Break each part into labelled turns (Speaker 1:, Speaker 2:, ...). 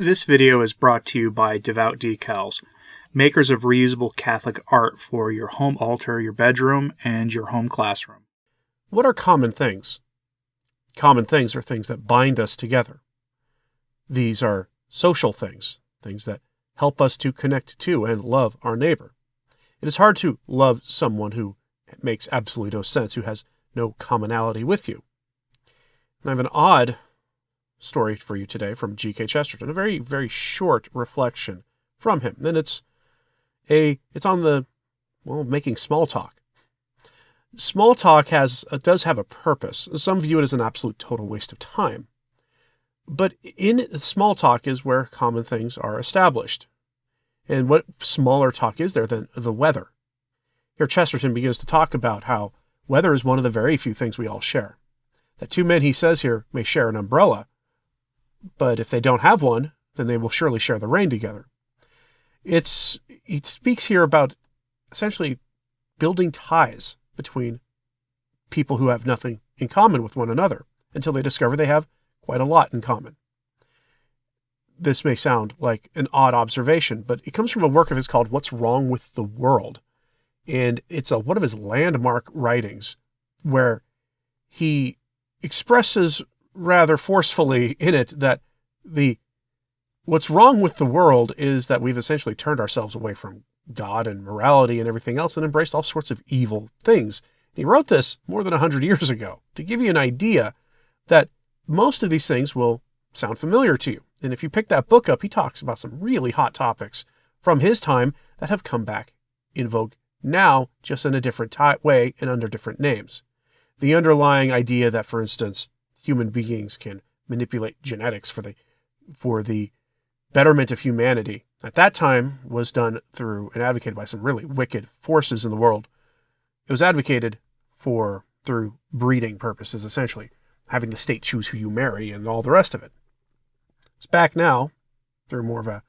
Speaker 1: This video is brought to you by Devout Decals, makers of reusable Catholic art for your home altar, your bedroom, and your home classroom.
Speaker 2: What are common things? Common things are things that bind us together. These are social things, things that help us to connect to and love our neighbor. It is hard to love someone who makes absolutely no sense, who has no commonality with you. And I have an odd story for you today from G.K. Chesterton, a very, very short reflection from him. And it's on the, making small talk. Small talk does have a purpose. Some view it as an absolute total waste of time. But in small talk is where common things are established. And what smaller talk is there than the weather? Here Chesterton begins to talk about how weather is one of the very few things we all share. That two men, he says here, may share an umbrella, but if they don't have one, then they will surely share the rain together. He speaks here about essentially building ties between people who have nothing in common with one another until they discover they have quite a lot in common. This may sound like an odd observation, but it comes from a work of his called What's Wrong with the World. And it's one of his landmark writings where he expresses rather forcefully in it that what's wrong with the world is that we've essentially turned ourselves away from God and morality and everything else and embraced all sorts of evil things. He wrote this more than 100 years ago to give you an idea that most of these things will sound familiar to you. And if you pick that book up, he talks about some really hot topics from his time that have come back in vogue now, just in a different way and under different names. The underlying idea that, for instance, human beings can manipulate genetics for the betterment of humanity at that time was done through and advocated by some really wicked forces in the world. It was advocated through breeding purposes, essentially, having the state choose who you marry and all the rest of it. It's back now through more of a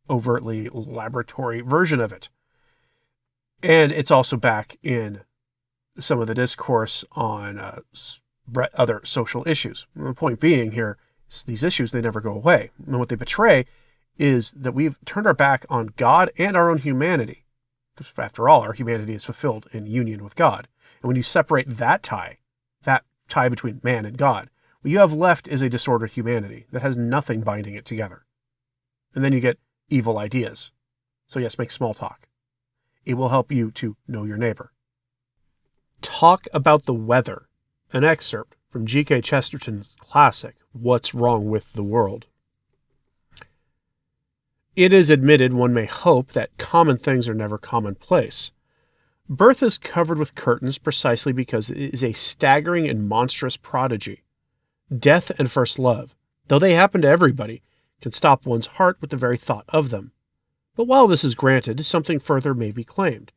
Speaker 2: overtly laboratory version of it. And it's also back in some of the discourse on other social issues. And the point being here, these issues, they never go away. And what they betray is that we've turned our back on God and our own humanity. Because after all, our humanity is fulfilled in union with God. And when you separate that tie between man and God, what you have left is a disordered humanity that has nothing binding it together. And then you get evil ideas. So yes, make small talk. It will help you to know your neighbor. Talk about the weather, an excerpt from G.K. Chesterton's classic, What's Wrong with the World. It is admitted, one may hope, that common things are never commonplace. Birth is covered with curtains precisely because it is a staggering and monstrous prodigy. Death and first love, though they happen to everybody, can stop one's heart with the very thought of them. But while this is granted, something further may be claimed.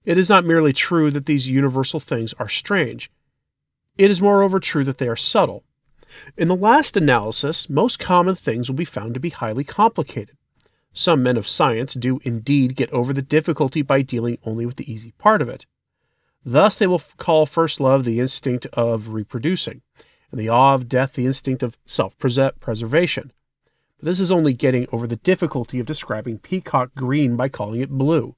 Speaker 2: It is not merely true that these universal things are strange. It is moreover true that they are subtle. In the last analysis, most common things will be found to be highly complicated. Some men of science do indeed get over the difficulty by dealing only with the easy part of it. Thus they will call first love the instinct of reproducing, and the awe of death the instinct of self-preservation. But this is only getting over the difficulty of describing peacock green by calling it blue.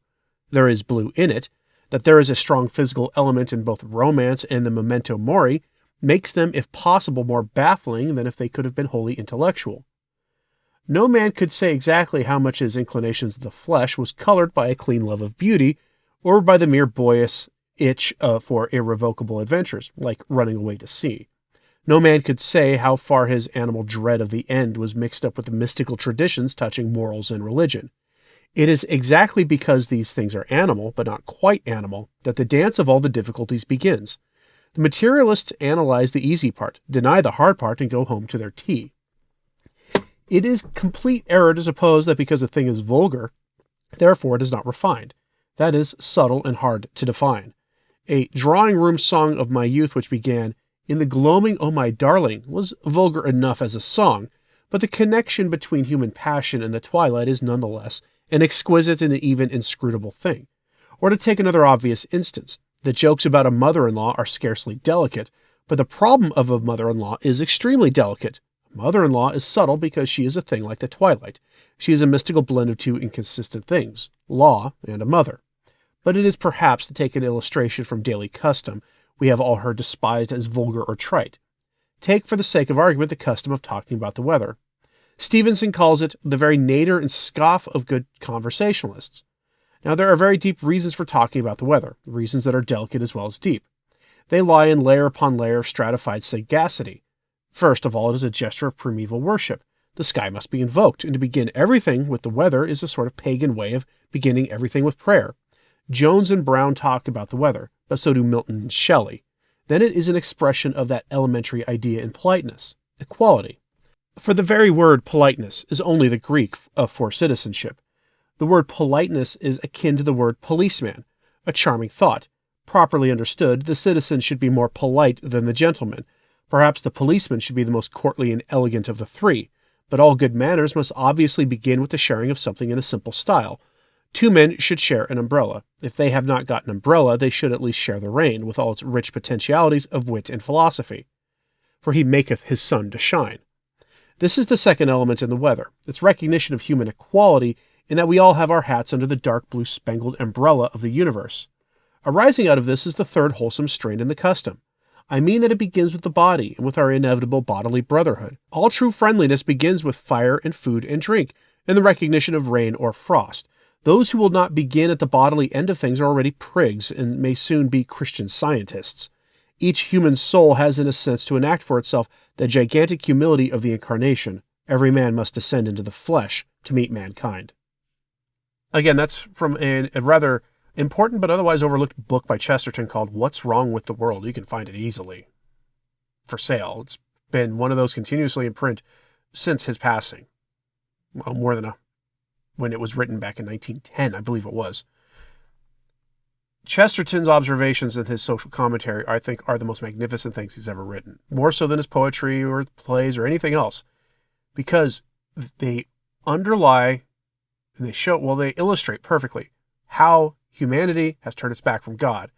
Speaker 2: There is blue in it. That there is a strong physical element in both romance and the memento mori makes them, if possible, more baffling than if they could have been wholly intellectual. No man could say exactly how much his inclinations of the flesh was colored by a clean love of beauty, or by the mere boyish itch for irrevocable adventures, like running away to sea. No man could say how far his animal dread of the end was mixed up with the mystical traditions touching morals and religion. It is exactly because these things are animal, but not quite animal, that the dance of all the difficulties begins. The materialists analyze the easy part, deny the hard part, and go home to their tea. It is complete error to suppose that because a thing is vulgar, therefore it is not refined. That is subtle and hard to define. A drawing-room song of my youth which began, "In the gloaming, oh my darling," was vulgar enough as a song, but the connection between human passion and the twilight is nonetheless an exquisite and even inscrutable thing. Or to take another obvious instance, the jokes about a mother-in-law are scarcely delicate, but the problem of a mother-in-law is extremely delicate. Mother-in-law is subtle because she is a thing like the twilight. She is a mystical blend of two inconsistent things, law and a mother. But it is perhaps, to take an illustration from daily custom, we have all heard despised as vulgar or trite. Take, for the sake of argument, the custom of talking about the weather. Stevenson calls it the very nadir and scoff of good conversationalists. Now, there are very deep reasons for talking about the weather, reasons that are delicate as well as deep. They lie in layer upon layer of stratified sagacity. First of all, it is a gesture of primeval worship. The sky must be invoked, and to begin everything with the weather is a sort of pagan way of beginning everything with prayer. Jones and Brown talk about the weather, but so do Milton and Shelley. Then it is an expression of that elementary idea in politeness, equality. For the very word politeness is only the Greek for citizenship. The word politeness is akin to the word policeman, a charming thought. Properly understood, the citizen should be more polite than the gentleman. Perhaps the policeman should be the most courtly and elegant of the three, but all good manners must obviously begin with the sharing of something in a simple style. Two men should share an umbrella. If they have not got an umbrella, they should at least share the rain, with all its rich potentialities of wit and philosophy. For he maketh his sun to shine. This is the second element in the weather, its recognition of human equality, in that we all have our hats under the dark blue spangled umbrella of the universe. Arising out of this is the third wholesome strain in the custom. I mean that it begins with the body, and with our inevitable bodily brotherhood. All true friendliness begins with fire and food and drink, and the recognition of rain or frost. Those who will not begin at the bodily end of things are already prigs, and may soon be Christian Scientists. Each human soul has in a sense to enact for itself the gigantic humility of the incarnation. Every man must descend into the flesh to meet mankind. Again, that's from a rather important but otherwise overlooked book by Chesterton called What's Wrong with the World. You can find it easily for sale. It's been one of those continuously in print since his passing. Well, more than when it was written back in 1910, I believe it was. Chesterton's observations and his social commentary, I think, are the most magnificent things he's ever written. More so than his poetry or plays or anything else. Because they underlie and they illustrate perfectly how humanity has turned its back from God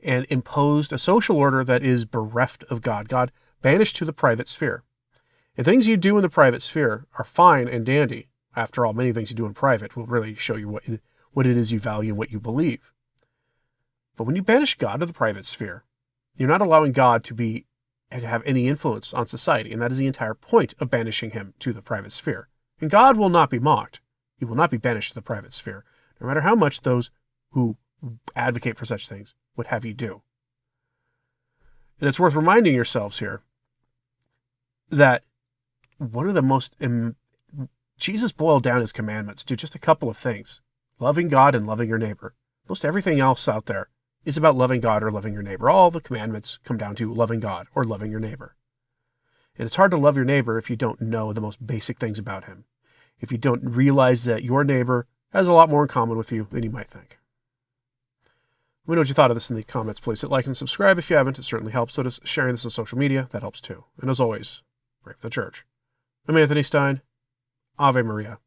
Speaker 2: and imposed a social order that is bereft of God. God banished to the private sphere. And things you do in the private sphere are fine and dandy. After all, many things you do in private will really show you what it is you value and what you believe. But when you banish God to the private sphere, you're not allowing God to have any influence on society, and that is the entire point of banishing him to the private sphere. And God will not be mocked. He will not be banished to the private sphere, no matter how much those who advocate for such things would have you do. And it's worth reminding yourselves here that one of the most... Jesus boiled down his commandments to just a couple of things: loving God and loving your neighbor. Most everything else out there is about loving God or loving your neighbor. All the commandments come down to loving God or loving your neighbor. And it's hard to love your neighbor if you don't know the most basic things about him, if you don't realize that your neighbor has a lot more in common with you than you might think. Let me know what you thought of this in the comments. Please hit like and subscribe if you haven't. It certainly helps. So does sharing this on social media. That helps too. And as always, pray for the church. I'm Anthony Stine. Ave Maria.